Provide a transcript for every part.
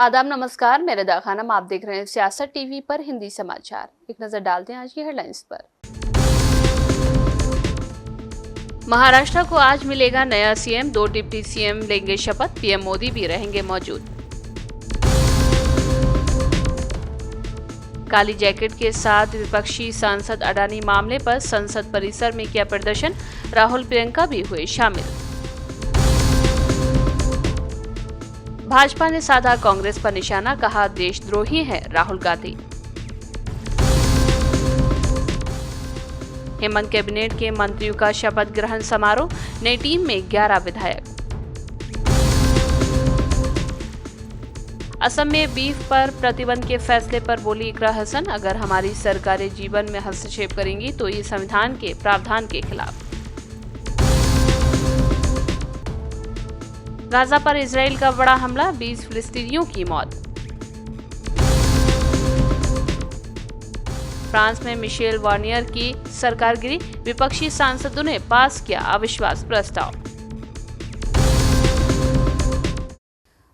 आदाब नमस्कार, मैं रदा खानम। आप देख रहे हैं सियासत टीवी पर हिंदी समाचार। एक नजर डालते हैं आज की हेडलाइंस पर। महाराष्ट्र को आज मिलेगा नया सीएम, 2 डिप्टी सीएम लेंगे शपथ, पीएम मोदी भी रहेंगे मौजूद। काली जैकेट के साथ विपक्षी सांसद अडानी मामले पर संसद परिसर में किया प्रदर्शन, राहुल प्रियंका भी हुए शामिल। भाजपा ने साधा कांग्रेस पर निशाना, कहा देशद्रोही है राहुल गांधी। हेमंत कैबिनेट के मंत्रियों का शपथ ग्रहण समारोह, नई टीम में 11 विधायक। असम में बीफ पर प्रतिबंध के फैसले पर बोली इकरा हसन, अगर हमारी सरकारें जीवन में हस्तक्षेप करेंगी तो ये संविधान के प्रावधान के खिलाफ। गाजा पर इजराइल का बड़ा हमला, 20 फिलिस्तीनियों की मौत। फ्रांस में मिशेल वार्नियर की सरकार गिरी, विपक्षी सांसदों ने पास किया अविश्वास प्रस्ताव।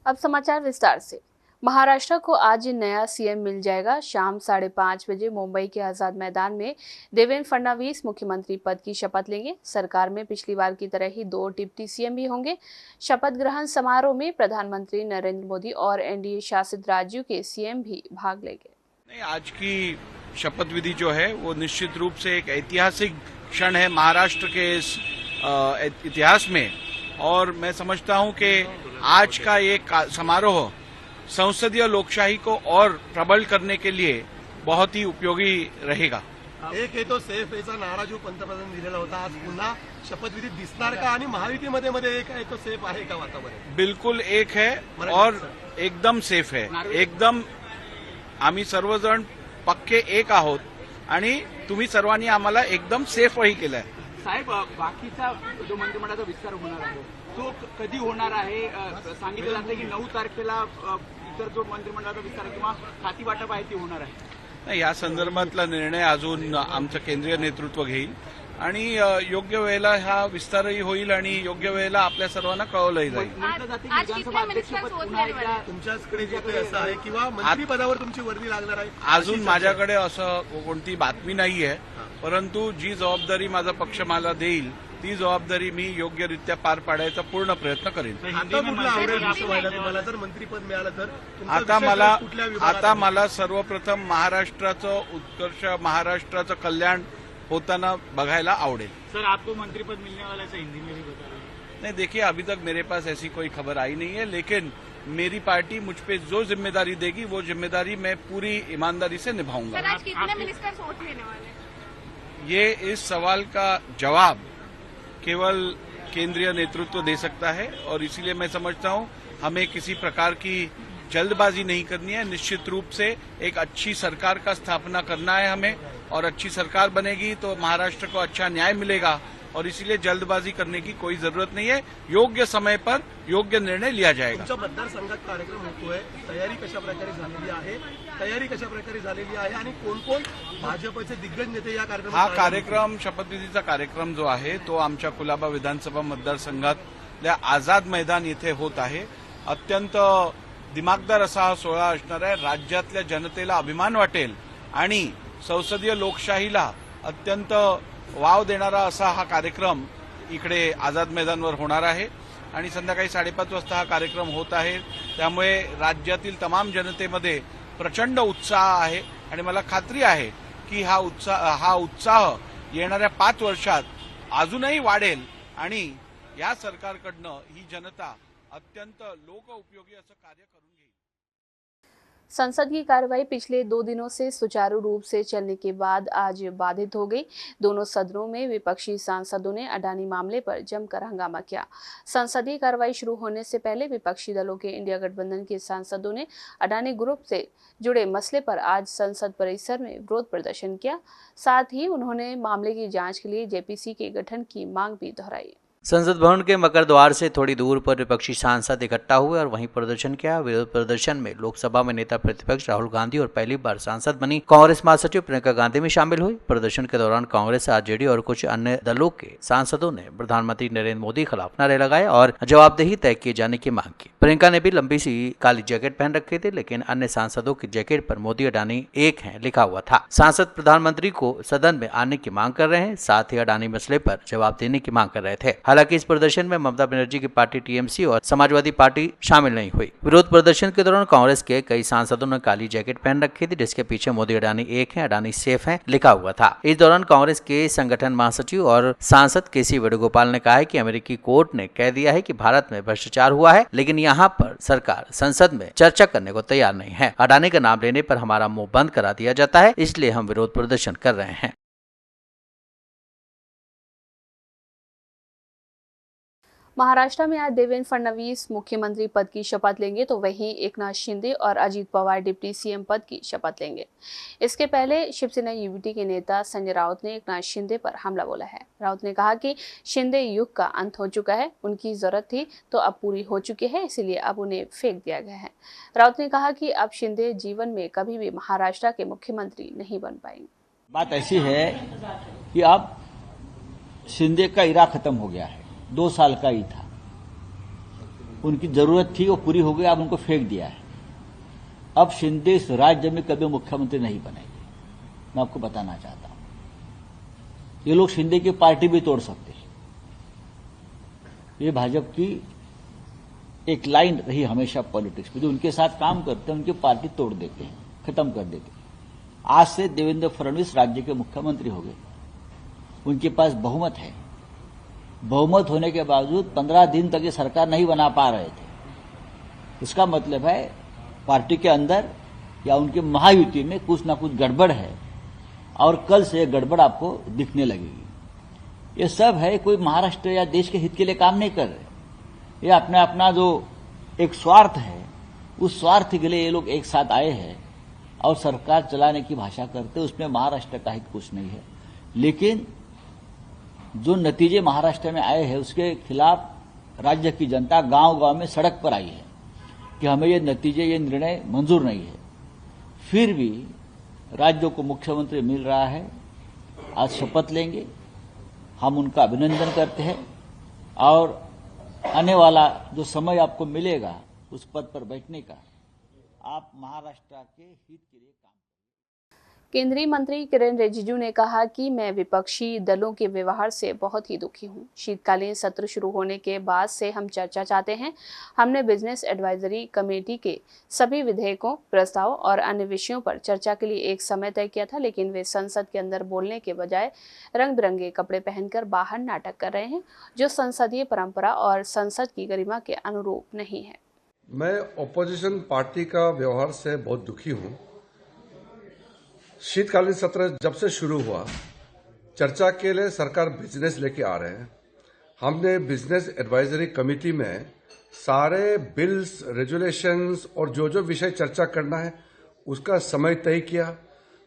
अब समाचार विस्तार से। महाराष्ट्र को आज नया सीएम मिल जाएगा। शाम 5:30 बजे मुंबई के आजाद मैदान में देवेंद्र फडणवीस मुख्यमंत्री पद की शपथ लेंगे। सरकार में पिछली बार की तरह ही 2 डिप्टी सीएम भी होंगे। शपथ ग्रहण समारोह में प्रधानमंत्री नरेंद्र मोदी और एनडीए शासित राज्यों के सीएम भी भाग लेंगे। नहीं, आज की शपथ विधि जो है वो निश्चित रूप से एक ऐतिहासिक क्षण है महाराष्ट्र के इस इतिहास में, और मैं समझता हूं कि आज का ये समारोह संसदीय लोकशाही को और प्रबल करने के लिए बहुत ही उपयोगी रहेगा। एक आहे तो सेफ याचा नारा जो पंतप्रधान दिलेला होता, आज पुन्हा शपथविधीत दिसणार का? आणि महायुतीमध्ये एक आहे तो सेफ आहे का वातावरण? बिल्कुल एक है और एकदम सेफ है। एकदम आम्ही सर्वजण पक्के एक आहोत आणि तुम्ही सर्वांनी आम्हाला एकदम सेफही केलंय। साहेब, बाकीचा जो मंत्रिमंडळाचा विस्तार होणार आहे तो कधी होणार आहे? सांगितलं जातं की 9 तारखेला इतर जो मंत्रिमंडळाचा विस्तार किंवा खाती वाटप आहे ते होणार आहे। नाही, या संदर्भातला निर्णय अजून आमचं केंद्रीय नेतृत्व घेईल आणि योग्य वेळेला हा विस्तारही होईल आणि योग्य वेळेला आपल्या सर्वांना कळवलंही जाईल। म्हटलं जाते की विधानसभा अध्यक्षपद पुन्हा एकदा तुमच्याचकडे जे असं आहे किंवा मंत्रिपदावर तुमची वर्दी लागणार आहे? अजून माझ्याकडे असं कोणती बातमी नाहीये, परंतु जी जबाबदारी माझा पक्ष मला देईल ती जबाबदारी मी योग्यरित्या पार पाडायचा पूर्ण प्रयत्न करेन। आता कुठलं आवडेल व्हायला तुम्हाला जर मंत्रिपद मिळालं तर? आता मला सर्वप्रथम महाराष्ट्राचं उत्कर्ष, महाराष्ट्राचं कल्याण होताना बघायला आवडेल। सर, आपको मंत्रिपद मिलने वाला है, हिंदी में भी बता रहे हैं। नहीं, देखिए अभी तक मेरे पास ऐसी कोई खबर आई नहीं है, लेकिन मेरी पार्टी मुझ पे जो जिम्मेदारी देगी वो जिम्मेदारी मैं पूरी ईमानदारी से निभाऊंगा। सर, आज कितने मिनिस्टर्स वोट लेने वाले हैं? ये इस सवाल का जवाब केवल केंद्रीय नेतृत्व दे सकता है और इसीलिए मैं समझता हूं हमें किसी प्रकार की जल्दबाजी नहीं करनी है। निश्चित रूप से एक अच्छी सरकार का स्थापना करना है हमें, और अच्छी सरकार बनेगी तो महाराष्ट्र को अच्छा न्याय मिलेगा, और इसीलिए जल्दबाजी करने की कोई जरूरत नहीं है। योग्य समय पर योग्य निर्णय लिया जाएगा। तुमच्या मतदारसंघात कार्यक्रम होतोय, तयारी कशा प्रकारे झालेली आहे? आणि कोण कोण भाजपचे दिग्गज नेते या कार्यक्रमात? हा कार्यक्रम, शपथविधीचा कार्यक्रम जो आहे तो आमच्या कुलाबा विधानसभा मतदारसंघातल्या आझाद मैदान येथे होत आहे। अत्यंत दिमागदार असा हा सोहळा असणार आहे। राज्यातल्या जनतेला अभिमान वाटेल आणि संसदीय लोकशाहीला अत्यंत वाव देणारा असा हा कार्यक्रम इकडे आझाद मैदानवर होणार आहे आणि संध्याकाळी 5:30 वाजता हा कार्यक्रम होत आहे। त्यामुळे राज्यातील तमाम जनतेमध्ये प्रचंड उत्साह आहे आणि मला खात्री आहे की हा उत्साह येणाऱ्या 5 वर्षात अजूनही वाढेल आणि या सरकारकडनं ही जनता अत्यंत लोकउपयोगी असं कार्य करून घेईल। संसद की कार्रवाई पिछले 2 दिनों से सुचारू रूप से चलने के बाद आज बाधित हो गई। दोनों सदनों में विपक्षी सांसदों ने अडानी मामले पर जमकर हंगामा किया। संसदीय कार्रवाई शुरू होने से पहले विपक्षी दलों के इंडिया गठबंधन के सांसदों ने अडानी ग्रुप से जुड़े मसले पर आज संसद परिसर में विरोध प्रदर्शन किया। साथ ही उन्होंने मामले की जांच के लिए जेपीसी के गठन की मांग भी दोहराई। संसद भवन के मकर द्वार से थोड़ी दूर पर विपक्षी सांसद इकट्ठा हुए और वहीं प्रदर्शन किया। विरोध प्रदर्शन में लोकसभा में नेता प्रतिपक्ष राहुल गांधी और पहली बार सांसद बनी कांग्रेस महासचिव प्रियंका गांधी में शामिल हुई। प्रदर्शन के दौरान कांग्रेस, आरजेडी और कुछ अन्य दलों के सांसदों ने प्रधानमंत्री नरेंद्र मोदी के खिलाफ नारे लगाए और जवाबदेही तय किए जाने की मांग की। प्रियंका ने भी लंबी सी काली जैकेट पहन रखी थी, लेकिन अन्य सांसदों की जैकेट पर मोदी अडानी एक हैं लिखा हुआ था। सांसद प्रधानमंत्री को सदन में आने की मांग कर रहे हैं, साथ ही अडानी मसले पर जवाब देने की मांग कर रहे थे। हालांकि इस प्रदर्शन में ममता बनर्जी की पार्टी टीएमसी और समाजवादी पार्टी शामिल नहीं हुई। विरोध प्रदर्शन के दौरान कांग्रेस के कई सांसदों ने काली जैकेट पहन रखी थी, जिसके पीछे मोदी अडानी एक हैं, अडानी सेफ हैं लिखा हुआ था। इस दौरान कांग्रेस के संगठन महासचिव और सांसद केसी वेणुगोपाल ने कहा है कि अमेरिकी कोर्ट ने कह दिया है कि भारत में भ्रष्टाचार हुआ है, लेकिन यहाँ पर सरकार संसद में चर्चा करने को तैयार नहीं है। अडानी का नाम लेने पर हमारा मुंह बंद करा दिया जाता है, इसलिए हम विरोध प्रदर्शन कर रहे हैं। महाराष्ट्र में आज देवेंद्र फडणवीस मुख्यमंत्री पद की शपथ लेंगे, तो वहीं एकनाथ शिंदे और अजित पवार डिप्टी सीएम पद की शपथ लेंगे। इसके पहले शिवसेना यूबीटी के नेता संजय राउत ने एकनाथ शिंदे पर हमला बोला है। राउत ने कहा कि शिंदे युग का अंत हो चुका है, उनकी जरूरत थी तो अब पूरी हो चुकी है, इसलिए अब उन्हें फेंक दिया गया है। राउत ने कहा कि अब शिंदे जीवन में कभी भी महाराष्ट्र के मुख्यमंत्री नहीं बन पाएंगे। बात ऐसी है कि अब शिंदे का इरा खत्म हो गया है, 2 साल का ही था, उनकी जरूरत थी वो पूरी हो गई, अब उनको फेंक दिया है। अब शिंदे इस राज्य में कभी मुख्यमंत्री नहीं बनेंगे, मैं आपको बताना चाहता हूं। ये लोग शिंदे की पार्टी भी तोड़ सकते हैं, ये भाजपा की एक लाइन रही हमेशा पॉलिटिक्स में, जो उनके साथ काम करते हैं उनकी पार्टी तोड़ देते हैं, खत्म कर देते हैं। आज से देवेंद्र फडणवीस राज्य के मुख्यमंत्री हो गए, उनके पास बहुमत है। बहुमत होने के बावजूद 15 दिन तक ये सरकार नहीं बना पा रहे थे। इसका मतलब है पार्टी के अंदर या उनके महायुति में कुछ ना कुछ गड़बड़ है, और कल से गड़बड़ आपको दिखने लगेगी। ये सब है, कोई महाराष्ट्र या देश के हित के लिए काम नहीं कर रहे, ये अपना अपना जो एक स्वार्थ है, उस स्वार्थ के लिए ये लोग एक साथ आए हैं और सरकार चलाने की भाषा करते, उसमें महाराष्ट्र का हित कुछ नहीं है। लेकिन जो नतीजे महाराष्ट्र में आए हैं उसके खिलाफ राज्य की जनता गांव-गांव में सड़क पर आई है कि हमें ये नतीजे, ये निर्णय मंजूर नहीं है। फिर भी राज्यों को मुख्यमंत्री मिल रहा है, आज शपथ लेंगे, हम उनका अभिनंदन करते हैं और आने वाला जो समय आपको मिलेगा उस पद पर बैठने का, आप महाराष्ट्र के हित के लिए काम। केंद्रीय मंत्री किरेन रिजिजू ने कहा कि मैं विपक्षी दलों के व्यवहार से बहुत ही दुखी हूं। शीतकालीन सत्र शुरू होने के बाद से हम चर्चा चाहते हैं। हमने बिजनेस एडवाइजरी कमेटी के सभी विधेयकों, प्रस्ताव और अन्य विषयों पर चर्चा के लिए एक समय तय किया था, लेकिन वे संसद के अंदर बोलने के बजाय रंग बिरंगे कपड़े पहनकर बाहर नाटक कर रहे हैं, जो संसदीय परंपरा और संसद की गरिमा के अनुरूप नहीं है। मैं ऑपोजिशन पार्टी का व्यवहार से बहुत दुखी हूं। शीतकालीन सत्र जब से शुरू हुआ, चर्चा के लिए सरकार बिजनेस लेके आ रहे हैं। हमने बिजनेस एडवाइजरी कमेटी में सारे बिल्स, रेजुलेशंस और जो जो विषय चर्चा करना है उसका समय तय किया,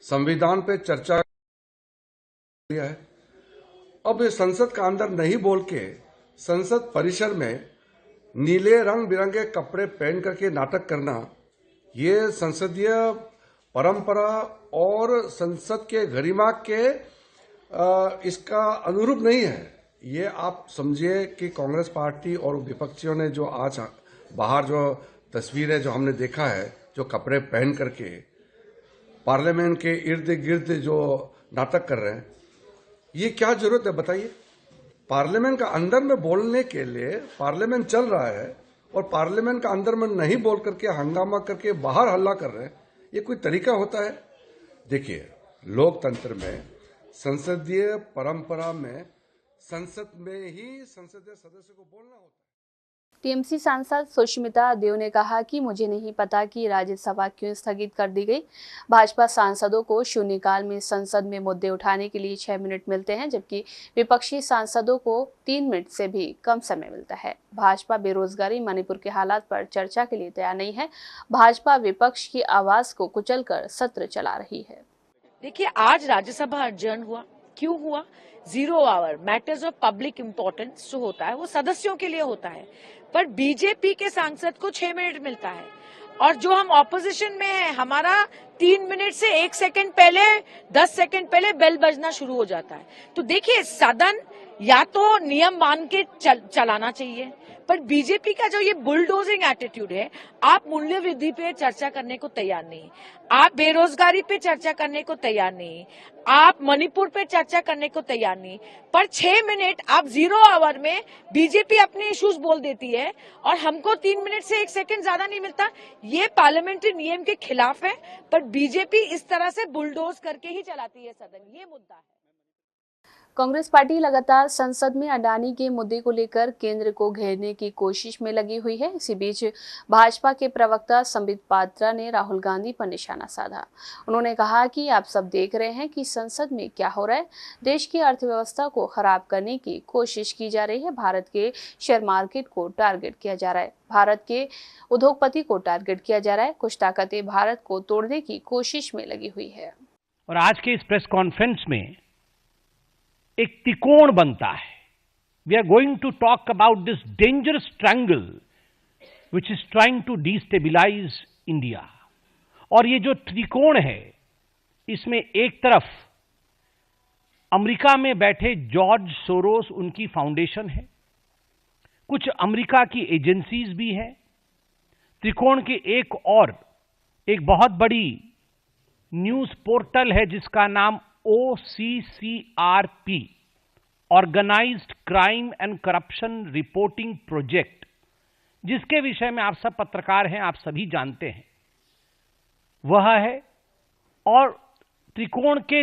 संविधान पे चर्चा किया है। अब संसद का अंदर नहीं बोल के संसद परिसर में नीले रंग बिरंगे कपड़े पहन करके नाटक करना, ये संसदीय परंपरा और संसद के गरिमा के इसका अनुरूप नहीं है। ये आप समझिए कि कांग्रेस पार्टी और विपक्षियों ने जो आज बाहर जो तस्वीरें जो हमने देखा है, जो कपड़े पहन करके पार्लियामेंट के इर्द गिर्द जो नाटक कर रहे हैं, ये क्या जरूरत है बताइए। पार्लियामेंट का अंदर में बोलने के लिए पार्लियामेंट चल रहा है और पार्लियामेंट का अंदर में नहीं बोल करके हंगामा करके बाहर हल्ला कर रहे हैं, ये कोई तरीका होता है? देखिए, लोकतंत्र में, संसदीय परंपरा में, संसद में ही संसदीय सदस्य को बोलना होता है। टीएमसी सांसद सुष्मिता देव ने कहा कि मुझे नहीं पता कि राज्यसभा क्यों स्थगित कर दी गई। भाजपा सांसदों को शून्यकाल में संसद में मुद्दे उठाने के लिए 6 मिनट मिलते हैं, जबकि विपक्षी सांसदों को 3 मिनट से भी कम समय मिलता है। भाजपा बेरोजगारी, मणिपुर के हालात पर चर्चा के लिए तैयार नहीं है। भाजपा विपक्ष की आवाज को कुचलकर सत्र चला रही है। देखिए, आज राज्यसभा adjourn हुआ, क्यों हुआ? 0 hour matters of public importance जो होता है वो सदस्यों के लिए होता है, पर बीजेपी के सांसद को 6 मिनट मिलता है और जो हम ऑपोजिशन में है हमारा 3 मिनट से 1 सेकंड पहले 10 सेकंड पहले बेल बजना शुरू हो जाता है। तो देखिए सदन या तो नियम मान के चलाना चाहिए, पर बीजेपी का जो ये बुलडोजिंग एटीट्यूड है, आप मूल्य वृद्धि पे चर्चा करने को तैयार नहीं, आप बेरोजगारी पे चर्चा करने को तैयार नहीं, आप मणिपुर पे चर्चा करने को तैयार नहीं, पर 6 मिनट आप 0 आवर में बीजेपी अपने इश्यूज बोल देती है और हमको 3 मिनट से 1 सेकंड ज्यादा नहीं मिलता। ये पार्लियामेंट्री नियम के खिलाफ है, पर बीजेपी इस तरह से बुलडोज करके ही चलाती है सदन, ये मुद्दा है। कांग्रेस पार्टी लगातार संसद में अडानी के मुद्दे को लेकर केंद्र को घेरने की कोशिश में लगी हुई है। इसी बीच भाजपा के प्रवक्ता संबित पात्रा ने राहुल गांधी पर निशाना साधा। उन्होंने कहा कि आप सब देख रहे हैं कि संसद में क्या हो रहा है। देश की अर्थव्यवस्था को खराब करने की कोशिश की जा रही है। भारत के शेयर मार्केट को टारगेट किया जा रहा है, भारत के उद्योगपति को टारगेट किया जा रहा है। कुछ ताकतें भारत को तोड़ने की कोशिश में लगी हुई है। और आज के इस प्रेस कॉन्फ्रेंस में एक त्रिकोण बनता है। We are going to talk about this dangerous triangle which is trying to destabilise India. और ये जो त्रिकोण है, इसमें एक तरफ अमेरिका में बैठे जॉर्ज सोरोस, उनकी फाउंडेशन है, कुछ अमेरिका की एजेंसीज भी है। त्रिकोण के एक और एक बहुत बड़ी न्यूज पोर्टल है जिसका नाम OCCRP, organised crime and corruption reporting project, जिसके विषय में आप सब पत्रकार हैं, आप सभी जानते हैं, वह है। और त्रिकोण के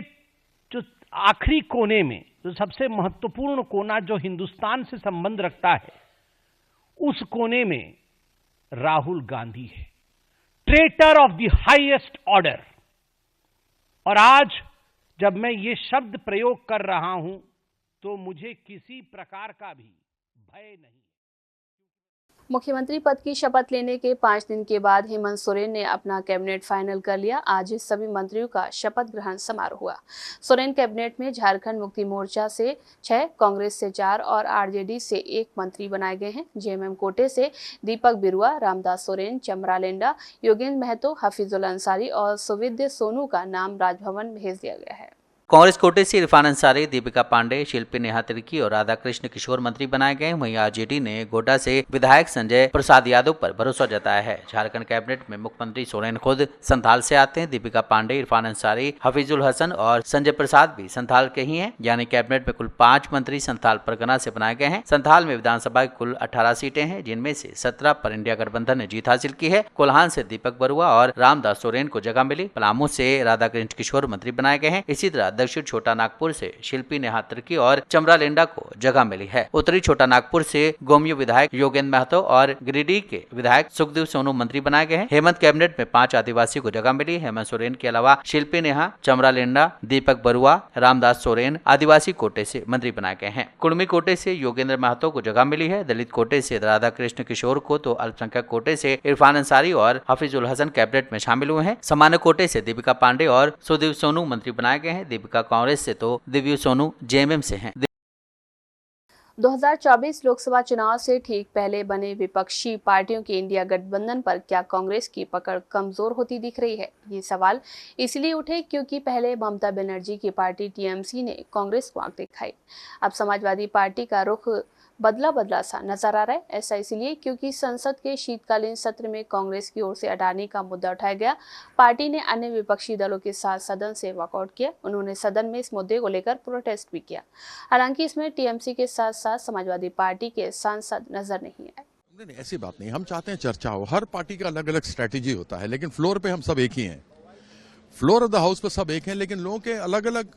जो आखिरी कोने में जो सबसे महत्वपूर्ण कोना जो हिंदुस्तान से संबंध रखता है, उस कोने में राहुल गांधी है, traitor of the highest order. और आज जब मैं ये शब्द प्रयोग कर रहा हूं तो मुझे किसी प्रकार का भी भय नहीं। मुख्यमंत्री पद की शपथ लेने के 5 दिन के बाद हेमंत सोरेन ने अपना कैबिनेट फाइनल कर लिया। आज सभी मंत्रियों का शपथ ग्रहण समारोह हुआ। सोरेन कैबिनेट में झारखंड मुक्ति मोर्चा से 6, कांग्रेस से 4 और आरजेडी से 1 मंत्री बनाए गए हैं। जेएमएम कोटे से दीपक बिरुआ, रामदास सोरेन, चमरा लेंडा, योगेंद्र महतो, हफीजुल अंसारी और सुविद्य सोनू का नाम राजभवन भेज दिया गया है। कांग्रेस कोटे से इरफान अंसारी, दीपिका पांडे, शिल्पी नेहा तिर्की और राधा कृष्ण किशोर मंत्री बनाए गए। वहीं आरजेडी ने गोड्डा से विधायक संजय प्रसाद यादव पर भरोसा जताया है। झारखंड कैबिनेट में मुख्यमंत्री सोरेन खुद संथाल से आते हैं। दीपिका पांडे, इरफान अंसारी, हफीजुल हसन और संजय प्रसाद भी संथाल के ही हैं। यानी कैबिनेट में कुल 5 मंत्री संथाल परगना से बनाए गए हैं। संथाल में विधानसभा की कुल 18 सीटें हैं, जिनमें से 17 पर इंडिया गठबंधन ने जीत हासिल की है। कोल्हान से दीपक बरुआ और रामदास सोरेन को जगह मिली। पलामू से राधा कृष्ण किशोर मंत्री बनाए गए हैं। इसी तरह दक्षिण छोटा नागपुर से शिल्पी नेहा तिर्की और चमरा लेंडा को जगह मिली है। उत्तरी छोटा नागपुर से गोमियो विधायक योगेंद्र महतो और गिरिडीह के विधायक सुखदेव सोनू मंत्री बनाए गए हैं। हेमंत कैबिनेट में 5 आदिवासी को जगह मिली। हेमंत सोरेन के अलावा शिल्पी नेहा, चमरा लेंडा, दीपक बरुआ, रामदास सोरेन आदिवासी कोटे से मंत्री बनाए गए हैं। कुर्मी कोटे से योगेंद्र महतो को जगह मिली है। दलित कोटे से राधा कृष्ण किशोर को, तो अल्पसंख्यक कोटे से इरफान अंसारी और हफीजुल हसन कैबिनेट में शामिल हुए हैं। सामान्य कोटे से दीपिका पांडे और सुखदेव सोनू मंत्री बनाए गए हैं। दीपिका कांग्रेस से तो दिव्य सोनू जेएमएम से हैं। 2024 लोकसभा चुनाव से ठीक पहले बने विपक्षी पार्टियों के इंडिया गठबंधन पर क्या कांग्रेस की पकड़ कमजोर होती दिख रही है? ये सवाल इसलिए उठे क्योंकि पहले ममता बनर्जी की पार्टी टीएमसी ने कांग्रेस को आंख दिखाई। अब समाजवादी पार्टी का रुख बदला सा नजर आ रहा है। ऐसा इसलिए क्योंकि संसद के शीतकालीन सत्र में कांग्रेस की ओर से अडानी का मुद्दा उठाया गया। पार्टी ने अन्य विपक्षी दलों के साथ सदन से वॉकआउट किया। उन्होंने सदन में इस मुद्दे को लेकर प्रोटेस्ट भी किया। हालांकि इसमें टीएमसी के साथ साथ समाजवादी पार्टी के सांसद नजर नहीं आए। नहीं, ऐसी बात नहीं। हम चाहते हैं चर्चा हो। हर पार्टी का अलग अलग स्ट्रैटेजी होता है, लेकिन फ्लोर पे हम सब एक ही हैं। फ्लोर ऑफ द हाउस पे सब एक हैं, लेकिन लोगों के अलग अलग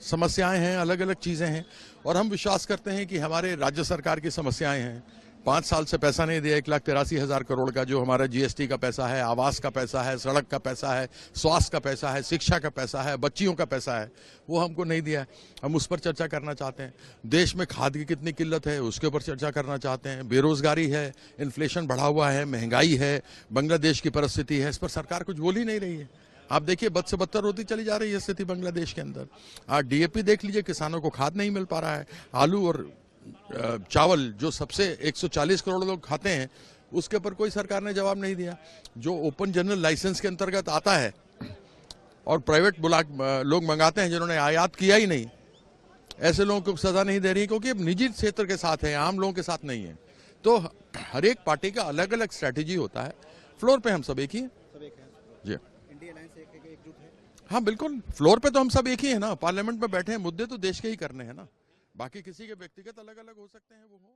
समस्याएं हैं, अलग अलग चीजें हैं। और हम विश्वास करते हैं कि हमारे राज्य सरकार की समस्याएं हैं। 5 साल से पैसा नहीं दिया, 1,83,000 करोड़ का जो हमारा जीएसटी का पैसा है, आवास का पैसा है, सड़क का पैसा है, स्वास्थ्य का पैसा है, शिक्षा का पैसा है, बच्चियों का पैसा है, वो हमको नहीं दिया है। हम उस पर चर्चा करना चाहते हैं। देश में खाद की कितनी किल्लत है उसके ऊपर चर्चा करना चाहते हैं। बेरोजगारी है, इन्फ्लेशन बढ़ा हुआ है, महंगाई है, बांग्लादेश की परिस्थिति है, इस पर सरकार कुछ बोल ही नहीं रही है। आप देखिए बद से बदतर होती चली जा रही है स्थिति बांग्लादेश के अंदर। आज डीएपी देख लीजिए, किसानों को खाद नहीं मिल पा रहा है। आलू और चावल जो सबसे 140 करोड़ लोग खाते हैं, उसके ऊपर कोई सरकार ने जवाब नहीं दिया। जो ओपन जनरल लाइसेंस के अंतर्गत आता है और प्राइवेट लोग मंगाते हैं जिन्होंने आयात किया ही नहीं, ऐसे लोगों को सजा नहीं दे रही, क्योंकि अब निजी क्षेत्र के साथ है, आम लोगों के साथ नहीं है। तो हर एक पार्टी का अलग अलग स्ट्रैटेजी होता है। फ्लोर पे हम सब एक ही हैं जी। इंडिया अलायंस एकजुट है। हाँ बिल्कुल, फ्लोर पे तो हम सब एक ही है ना। पार्लियामेंट में बैठे हैं, मुद्दे तो देश के ही करने हैं ना, बाकी किसी के व्यक्तिगत अलग अलग हो सकते हैं वो हो।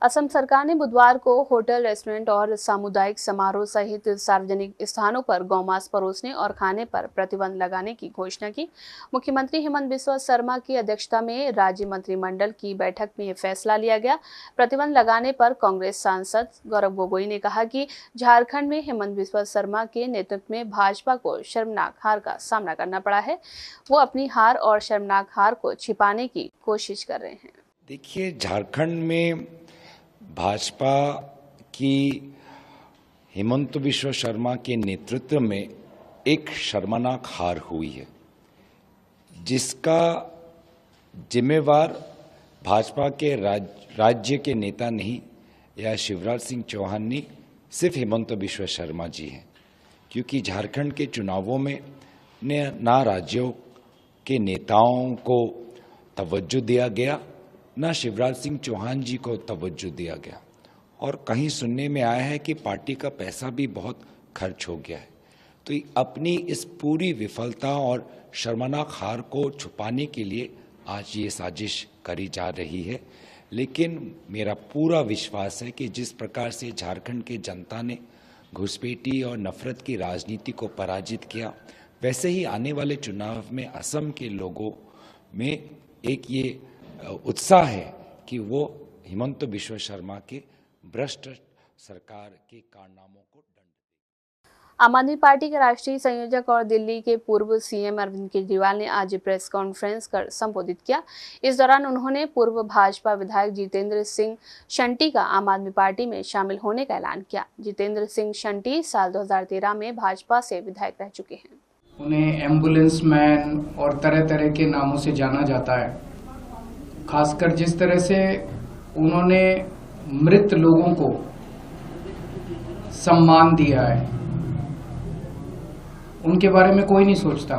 असम सरकार ने बुधवार को होटल, रेस्टोरेंट और सामुदायिक समारोह सहित सार्वजनिक स्थानों पर गौमांस परोसने और खाने पर प्रतिबंध लगाने की घोषणा की। मुख्यमंत्री हेमंत बिस्वा शर्मा की अध्यक्षता में राज्य मंत्रिमंडल की बैठक में यह फैसला लिया गया। प्रतिबंध लगाने पर कांग्रेस सांसद गौरव गोगोई ने कहा कि झारखंड में हेमंत बिस्वा शर्मा के नेतृत्व में भाजपा को शर्मनाक हार का सामना करना पड़ा है। वो अपनी हार और शर्मनाक हार को छिपाने की कोशिश कर रहे हैं। देखिए, झारखंड में भाजपा की हेमंत बिस्वा शर्मा के नेतृत्व में एक शर्मनाक हार हुई है, जिसका जिम्मेवार भाजपा के राज्य के नेता नहीं या शिवराज सिंह चौहान नहीं, सिर्फ हेमंत बिस्वा शर्मा जी हैं। क्योंकि झारखंड के चुनावों में ना राज्यों के नेताओं को तवज्जो दिया गया, ना शिवराज सिंह चौहान जी को तवज्जो दिया गया, और कहीं सुनने में आया है कि पार्टी का पैसा भी बहुत खर्च हो गया है। तो अपनी इस पूरी विफलता और शर्मनाक हार को छुपाने के लिए आज ये साजिश करी जा रही है। लेकिन मेरा पूरा विश्वास है कि जिस प्रकार से झारखंड की जनता ने घुसपैठी और नफरत की राजनीति को पराजित किया, वैसे ही आने वाले चुनाव में असम के लोगों में एक ये उत्साह है कि वो हेमंत बिस्वा शर्मा के भ्रष्ट सरकार के कारनामों को दंड। आम आदमी पार्टी के राष्ट्रीय संयोजक और दिल्ली के पूर्व सीएम अरविंद केजरीवाल ने आज प्रेस कॉन्फ्रेंस कर संबोधित किया। इस दौरान उन्होंने पूर्व भाजपा विधायक जितेंद्र सिंह शंटी का आम आदमी पार्टी में शामिल होने का ऐलान किया। जितेंद्र सिंह शंटी साल 2013 में भाजपा से विधायक रह चुके हैं। उन्हें एम्बुलेंस मैन और तरह तरह के नामों से जाना जाता है। खासकर जिस तरह से उन्होंने मृत लोगों को सम्मान दिया है, उनके बारे में कोई नहीं सोचता,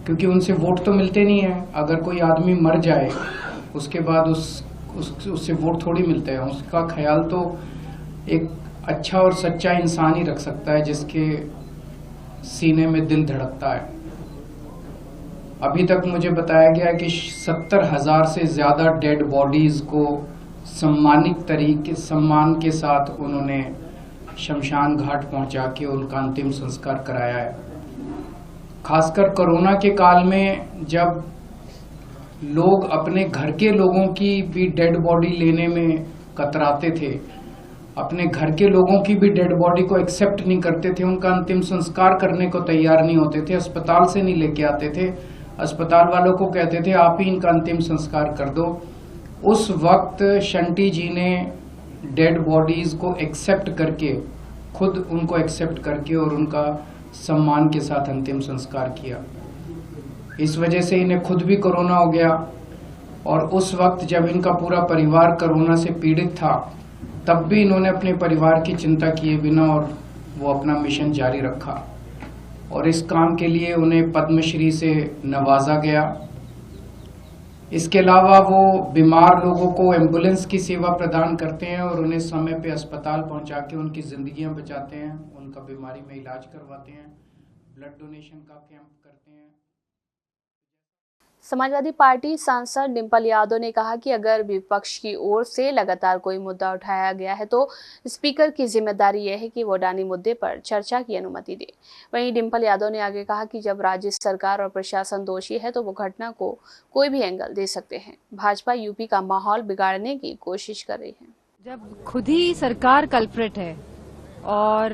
क्योंकि उनसे वोट तो मिलते नहीं है। अगर कोई आदमी मर जाए उसके बाद उससे वोट थोड़ी मिलते हैं। उसका ख्याल तो एक अच्छा और सच्चा इंसान ही रख सकता है, जिसके सीने में दिल धड़कता है। अभी तक मुझे बताया गया कि 70,000 से ज्यादा डेड बॉडीज को सम्मान के साथ उन्होंने शमशान घाट पहुंचा के उनका अंतिम संस्कार कराया है। खासकर कोरोना के काल में जब लोग अपने घर के लोगों की भी डेड बॉडी लेने में कतराते थे, अपने घर के लोगों की भी डेड बॉडी को एक्सेप्ट नहीं करते थे, उनका अंतिम संस्कार करने को तैयार नहीं होते थे, अस्पताल से नहीं लेके आते थे, अस्पताल वालों को कहते थे आप ही इनका अंतिम संस्कार कर दो। उस वक्त शंटी जी ने डेड बॉडीज को एक्सेप्ट करके, खुद उनको एक्सेप्ट करके और उनका सम्मान के साथ अंतिम संस्कार किया। इस वजह से इन्हें खुद भी कोरोना हो गया, और उस वक्त जब इनका पूरा परिवार कोरोना से पीड़ित था, तब भी इन्होंने अपने परिवार की चिंता किए बिना और वो अपना मिशन जारी रखा, और इस काम के लिए उन्हें पद्मश्री से नवाजा गया। इसके अलावा वो बीमार लोगों को एम्बुलेंस की सेवा प्रदान करते हैं और उन्हें समय पे अस्पताल पहुंचा के उनकी जिंदगियां बचाते हैं, उनका बीमारी में इलाज करवाते हैं, ब्लड डोनेशन का कैंप करते हैं। समाजवादी पार्टी सांसद डिंपल यादव ने कहा कि अगर विपक्ष की ओर से लगातार कोई मुद्दा उठाया गया है तो स्पीकर की जिम्मेदारी यह है कि वो अडानी मुद्दे पर चर्चा की अनुमति दे। वहीं डिंपल यादव ने आगे कहा कि जब राज्य सरकार और प्रशासन दोषी है तो वो घटना को कोई भी एंगल दे सकते हैं। भाजपा यूपी का माहौल बिगाड़ने की कोशिश कर रही है। जब खुद ही सरकार कल्प्रिट है और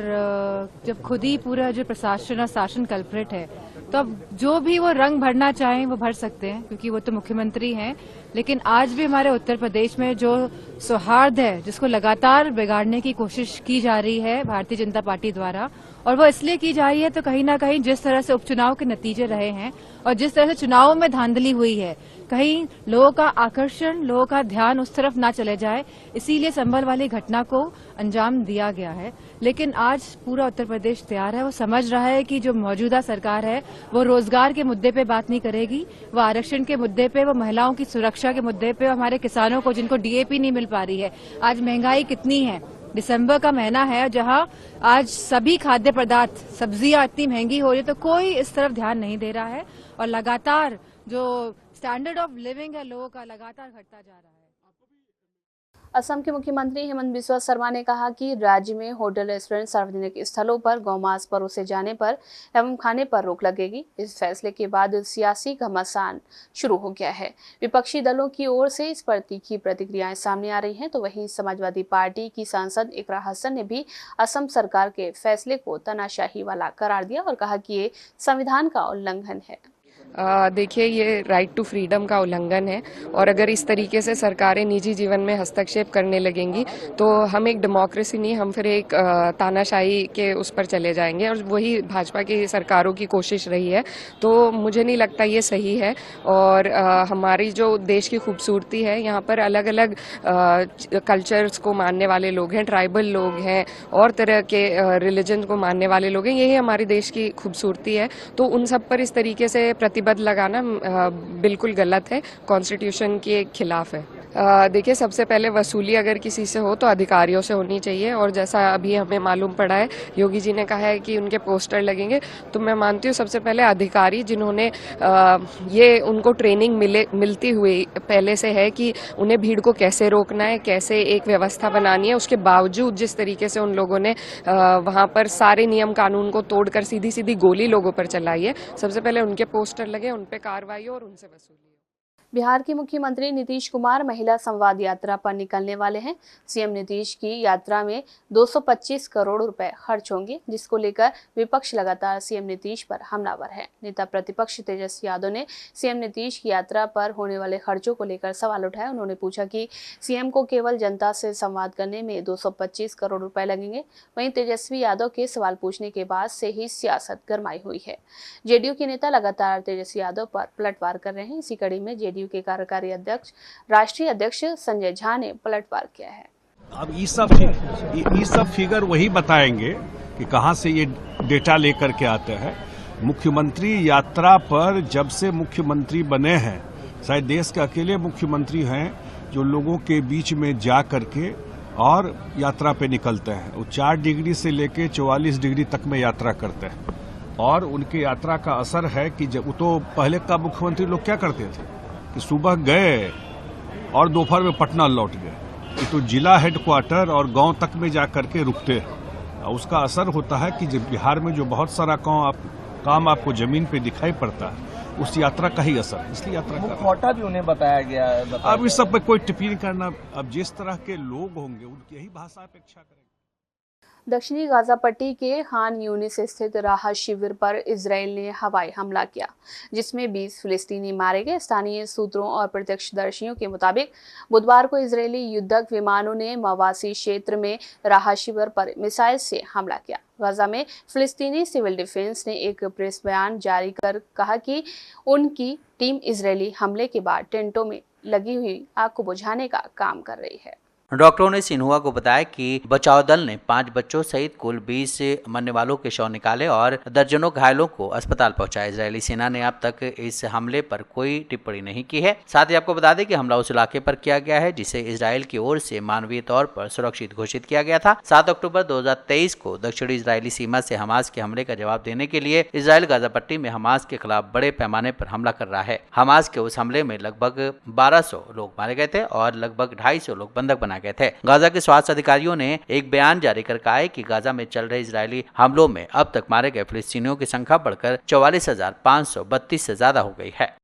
जब खुद ही पूरा जो प्रशासन और शासन कल्प्रिट है, तो अब जो भी वो रंग भरना चाहें वो भर सकते हैं, क्योंकि वो तो मुख्यमंत्री हैं। लेकिन आज भी हमारे उत्तर प्रदेश में जो सौहार्द है जिसको लगातार बिगाड़ने की कोशिश की जा रही है भारतीय जनता पार्टी द्वारा, और वो इसलिए की जा रही है तो कहीं ना कहीं जिस तरह से उपचुनाव के नतीजे रहे हैं और जिस तरह से चुनावों में धांधली हुई है, कहीं लोगों का आकर्षण, लोगों का ध्यान उस तरफ ना चले जाए, इसीलिए संभल वाली घटना को अंजाम दिया गया है। लेकिन आज पूरा उत्तर प्रदेश तैयार है, वो समझ रहा है कि जो मौजूदा सरकार है वो रोजगार के मुद्दे पे बात नहीं करेगी, वो आरक्षण के मुद्दे पे, वो महिलाओं की सुरक्षा के मुद्दे पे, हमारे किसानों को जिनको डीएपी नहीं मिल पा रही है। आज महंगाई कितनी है, दिसंबर का महीना है जहां आज सभी खाद्य पदार्थ, सब्जियां इतनी महंगी हो रही है, तो कोई इस तरफ ध्यान नहीं दे रहा है और लगातार जो स्टैंडर्ड ऑफ लिविंग है लोगों का लगातार घटता जा रहा है। असम के मुख्यमंत्री हेमंत बिस्वा शर्मा ने कहा कि राज्य में होटल, रेस्टोरेंट, सार्वजनिक स्थलों पर गौमांस परोसे जाने पर एवं खाने पर रोक लगेगी। इस फैसले के बाद सियासी घमासान शुरू हो गया है। विपक्षी दलों की ओर से इस पर तीखी प्रतिक्रियाएं सामने आ रही हैं, तो वहीं समाजवादी पार्टी की सांसद इकरा हसन ने भी असम सरकार के फैसले को तानाशाही वाला करार दिया और कहा कि ये संविधान का उल्लंघन है। देखिए, ये राइट टू फ्रीडम का उल्लंघन है और अगर इस तरीके से सरकारें निजी जीवन में हस्तक्षेप करने लगेंगी तो हम एक डेमोक्रेसी नहीं, हम फिर एक तानाशाही के उस पर चले जाएंगे और वही भाजपा की सरकारों की कोशिश रही है। तो मुझे नहीं लगता ये सही है और हमारी जो देश की खूबसूरती है, यहाँ पर अलग अलग कल्चर्स को मानने वाले लोग हैं, ट्राइबल लोग हैं और तरह के रिलीजन को मानने वाले लोग हैं, यही हमारे देश की खूबसूरती है। तो उन सब पर इस तरीके से प्रतिबद्ध लगाना बिल्कुल गलत है, कॉन्स्टिट्यूशन के खिलाफ है। देखिए, सबसे पहले वसूली अगर किसी से हो तो अधिकारियों से होनी चाहिए और जैसा अभी हमें मालूम पड़ा है, योगी जी ने कहा है कि उनके पोस्टर लगेंगे, तो मैं मानती हूँ सबसे पहले अधिकारी जिन्होंने ये उनको ट्रेनिंग मिलती हुई पहले से है कि उन्हें भीड़ को कैसे रोकना है, कैसे एक व्यवस्था बनानी है, उसके बावजूद जिस तरीके से उन लोगों ने वहाँ पर सारे नियम कानून को तोड़कर सीधी सीधी गोली लोगों पर चलाई है, सबसे पहले उनके पोस्टर लगे, उन पे कार्रवाई और उनसे वसूली। बिहार के मुख्यमंत्री नीतीश कुमार महिला संवाद यात्रा पर निकलने वाले हैं। सीएम नीतीश की यात्रा में 225 करोड़ रुपए खर्च होंगे, जिसको लेकर विपक्ष लगातार सीएम नीतीश पर हमलावर है। नेता प्रतिपक्ष तेजस्वी यादव ने सीएम नीतीश की यात्रा पर होने वाले खर्चों को लेकर सवाल उठाया। उन्होंने पूछा कि सीएम को केवल जनता से संवाद करने में 225 करोड़ रुपए लगेंगे। वहीं तेजस्वी यादव के सवाल पूछने के बाद से ही सियासत गरमाई हुई है। जेडीयू के नेता लगातार तेजस्वी यादव पर पलटवार कर रहे हैं। इसी कड़ी में जेडीयू के कार्यकारी अध्यक्ष, राष्ट्रीय अध्यक्ष संजय झा ने पलटवार किया है। अब ये सब फिगर वही बताएंगे कि कहां से ये डेटा लेकर के आते हैं। मुख्यमंत्री यात्रा पर जब से मुख्यमंत्री बने हैं, शायद देश के अकेले मुख्यमंत्री हैं जो लोगों के बीच में जा करके और यात्रा पे निकलते हैं। वो 4 डिग्री से लेके 44 डिग्री तक में यात्रा करते हैं और उनकी यात्रा का असर है कि जब तो पहले का मुख्यमंत्री लोग क्या करते थे कि सुबह गए और दोपहर में पटना लौट गए, कि तो जिला हेडक्वार्टर और गांव तक में जाकर के रुकते हैं। उसका असर होता है कि जब बिहार में जो बहुत सारा काम आपको जमीन पे दिखाई पड़ता है, उस यात्रा का ही असर, इसलिए यात्रा का कोटा भी उन्हें बताया गया है। अब इस सब पे कोई टिप्पणी करना, अब जिस तरह के लोग होंगे उनकी यही भाषा अपेक्षा करेंगे। दक्षिणी गाजा पट्टी के खान यूनिस स्थित राहत शिविर पर इजराइल ने हवाई हमला किया, जिसमें 20 फिलिस्तीनी मारे गए। स्थानीय सूत्रों और प्रत्यक्षदर्शियों के मुताबिक बुधवार को इजरायली युद्धक विमानों ने मवासी क्षेत्र में राहत शिविर पर मिसाइल से हमला किया। गाजा में फिलिस्तीनी सिविल डिफेंस ने एक प्रेस बयान जारी कर कहा कि उनकी टीम इजरायली हमले के बाद टेंटों में लगी हुई आग को बुझाने का काम कर रही है। डॉक्टरों ने सिन्हुआ को बताया कि बचाव दल ने 5 बच्चों सहित कुल 20 मरने वालों के शव निकाले और दर्जनों घायलों को अस्पताल पहुंचाया। इजरायली सेना ने अब तक इस हमले पर कोई टिप्पणी नहीं की है। साथ ही आपको बता दें कि हमला उस इलाके पर किया गया है जिसे इजराइल की ओर से मानवीय तौर पर सुरक्षित घोषित किया गया था। 7 अक्टूबर 2023 को दक्षिणी इजरायली सीमा से हमास के हमले का जवाब देने के लिए इजराइल गाजा पट्टी में हमास के खिलाफ बड़े पैमाने पर हमला कर रहा है। हमास के उस हमले में लगभग 1200 लोग मारे गए थे और लगभग 250 लोग बंधक बनाए गए थे। गाजा के स्वास्थ्य अधिकारियों ने एक बयान जारी कर कहा है कि गाजा में चल रहे इजरायली हमलों में अब तक मारे गए फिलिस्तीनियों की संख्या बढ़कर 44,532 से ज्यादा हो गई है।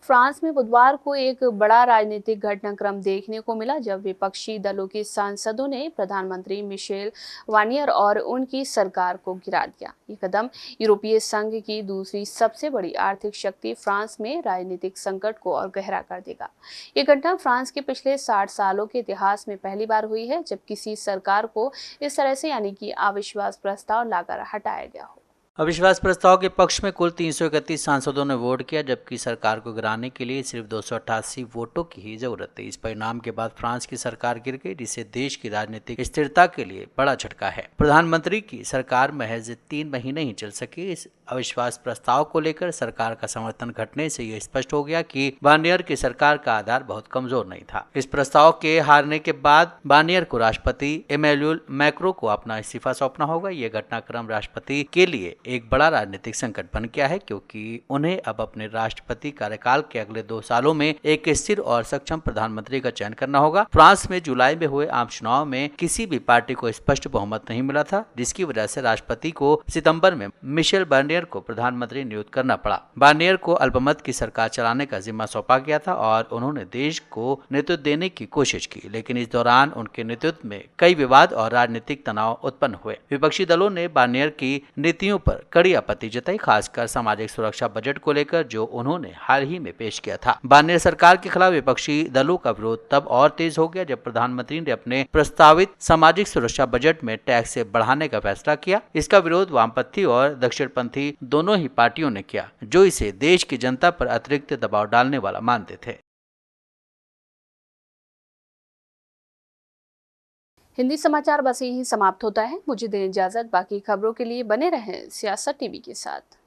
फ्रांस में बुधवार को एक बड़ा राजनीतिक घटनाक्रम देखने को मिला जब विपक्षी दलों के सांसदों ने प्रधानमंत्री मिशेल वार्नियर और उनकी सरकार को गिरा दिया। ये कदम यूरोपीय संघ की दूसरी सबसे बड़ी आर्थिक शक्ति फ्रांस में राजनीतिक संकट को और गहरा कर देगा। ये घटना फ्रांस के पिछले 60 सालों के इतिहास में पहली बार हुई है जब किसी सरकार को इस तरह से यानी कि अविश्वास प्रस्ताव लाकर हटाया गया हो। अविश्वास प्रस्ताव के पक्ष में कुल 331 सांसदों ने वोट किया, जबकि सरकार को गिराने के लिए सिर्फ 288 वोटों की ही जरूरत थी। इस परिणाम के बाद फ्रांस की सरकार गिर गई, जिससे देश की राजनीतिक स्थिरता के लिए बड़ा झटका है। प्रधानमंत्री की सरकार महज 3 महीने ही चल सकी। इस अविश्वास प्रस्ताव को लेकर सरकार का समर्थन घटने से यह स्पष्ट हो गया कि बार्नियर की सरकार का आधार बहुत कमजोर नहीं था। इस प्रस्ताव के हारने के बाद बार्नियर को राष्ट्रपति इमैनुअल मैक्रों को अपना इस्तीफा सौंपना होगा। यह घटनाक्रम राष्ट्रपति के लिए एक बड़ा राजनीतिक संकट बन गया है, क्योंकि उन्हें अब अपने राष्ट्रपति कार्यकाल के अगले 2 सालों में एक स्थिर और सक्षम प्रधानमंत्री का चयन करना होगा। फ्रांस में जुलाई में हुए आम चुनाव में किसी भी पार्टी को स्पष्ट बहुमत नहीं मिला था, जिसकी वजह से राष्ट्रपति को सितंबर में मिशेल बार्नियर को प्रधानमंत्री नियुक्त करना पड़ा। बार्नियर को अल्पमत की सरकार चलाने का जिम्मा सौंपा गया था और उन्होंने देश को नेतृत्व देने की कोशिश की, लेकिन इस दौरान उनके नेतृत्व में कई विवाद और राजनीतिक तनाव उत्पन्न हुए। विपक्षी दलों ने बार्नियर की नीतियों पर कड़ी आपत्ति जताई, खासकर सामाजिक सुरक्षा बजट को लेकर जो उन्होंने हाल ही में पेश किया था। बार्नियर सरकार के खिलाफ विपक्षी दलों का विरोध तब और तेज हो गया जब प्रधानमंत्री ने अपने प्रस्तावित सामाजिक सुरक्षा बजट में टैक्स से बढ़ाने का फैसला किया। इसका विरोध वामपंथी और दक्षिणपंथी दोनों ही पार्टियों ने किया, जो इसे देश की जनता पर अतिरिक्त दबाव डालने वाला मानते थे। हिंदी समाचार बस यही समाप्त होता है। मुझे दें इजाजत। बाकी खबरों के लिए बने रहें सियासत टीवी के साथ।